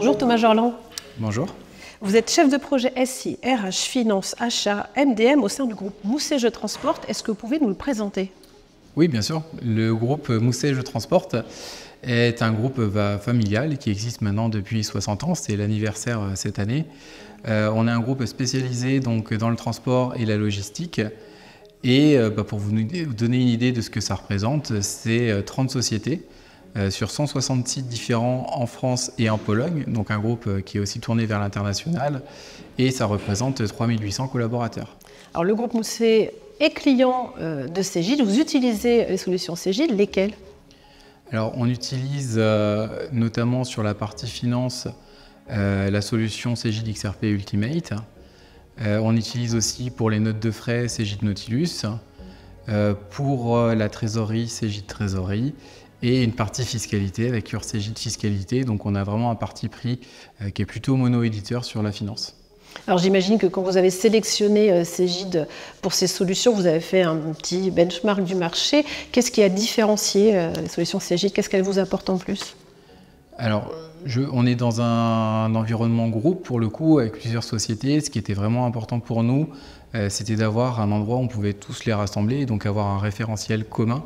Bonjour Thomas Jorland. Bonjour. Vous êtes chef de projet SI, RH, Finance, Achat, MDM au sein du groupe Mousset Je Transporte. Est-ce que vous pouvez nous le présenter? Oui, bien sûr. Le groupe Mousset Je Transporte est un groupe familial qui existe maintenant depuis 60 ans. C'est l'anniversaire cette année. On est un groupe spécialisé donc, dans le transport et la logistique. Et pour vous donner une idée de ce que ça représente, c'est 30 sociétés sur 160 sites différents en France et en Pologne. Donc un groupe qui est aussi tourné vers l'international. Et ça représente 3800 collaborateurs. Alors le groupe Mousset est client de Cegid. Vous utilisez les solutions Cegid, lesquelles? Alors on utilise notamment sur la partie finance la solution Cegid XRP Ultimate. On utilise aussi pour les notes de frais Cegid Nautilus, pour la trésorerie Cegid Trésorerie et une partie fiscalité avec Cegid Fiscalité. Donc on a vraiment un parti pris qui est plutôt mono-éditeur sur la finance. Alors j'imagine que quand vous avez sélectionné Cegid pour ces solutions, vous avez fait un petit benchmark du marché. Qu'est-ce qui a différencié les solutions Cegid? Qu'est-ce qu'elles vous apportent en plus? Alors, on est dans un environnement groupe pour le coup, avec plusieurs sociétés. Ce qui était vraiment important pour nous, c'était d'avoir un endroit où on pouvait tous les rassembler, et donc avoir un référentiel commun,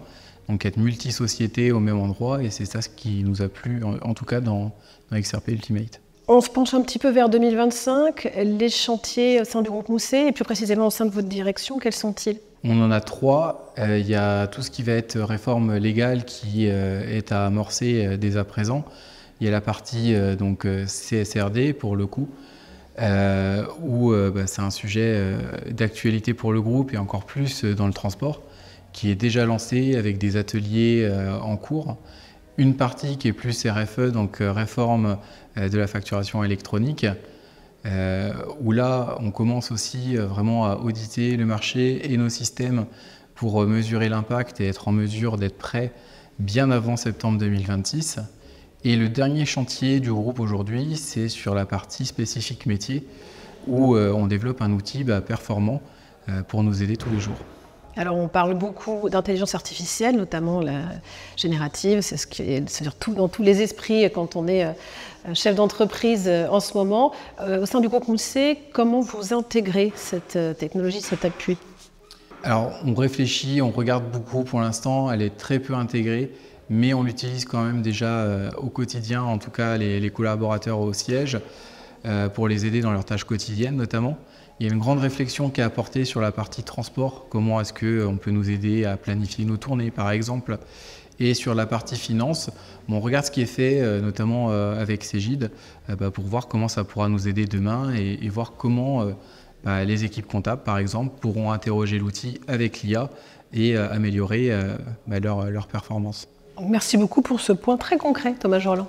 donc être multi-sociétés au même endroit, et c'est ça ce qui nous a plu, en tout cas dans XRP Ultimate. On se penche un petit peu vers 2025. Les chantiers au sein du groupe Mousset, et plus précisément au sein de votre direction, quels sont-ils? On en a trois. Il y a tout ce qui va être réforme légale qui est à amorcer dès à présent. Il y a la partie donc CSRD pour le coup, où c'est un sujet d'actualité pour le groupe et encore plus dans le transport, qui est déjà lancé avec des ateliers en cours. Une partie qui est plus RFE, donc réforme de la facturation électronique, où là on commence aussi vraiment à auditer le marché et nos systèmes pour mesurer l'impact et être en mesure d'être prêt bien avant septembre 2026. Et le dernier chantier du groupe aujourd'hui, c'est sur la partie spécifique métier, où on développe un outil performant pour nous aider tous les jours. Alors on parle beaucoup d'intelligence artificielle, notamment la générative, c'est ce qui est surtout dans tous les esprits quand on est chef d'entreprise en ce moment. Au sein du groupe Mousset, comment vous intégrez cette technologie, cet appui? Alors on réfléchit, on regarde beaucoup pour l'instant, elle est très peu intégrée, mais on l'utilise quand même déjà au quotidien, en tout cas les collaborateurs au siège, pour les aider dans leurs tâches quotidiennes notamment. Il y a une grande réflexion qui est apportée sur la partie transport, comment est-ce qu'on peut nous aider à planifier nos tournées par exemple. Et sur la partie finance, on regarde ce qui est fait notamment avec Cegid pour voir comment ça pourra nous aider demain et voir comment les équipes comptables par exemple pourront interroger l'outil avec l'IA et améliorer leur performance. Merci beaucoup pour ce point très concret, Thomas Jorland.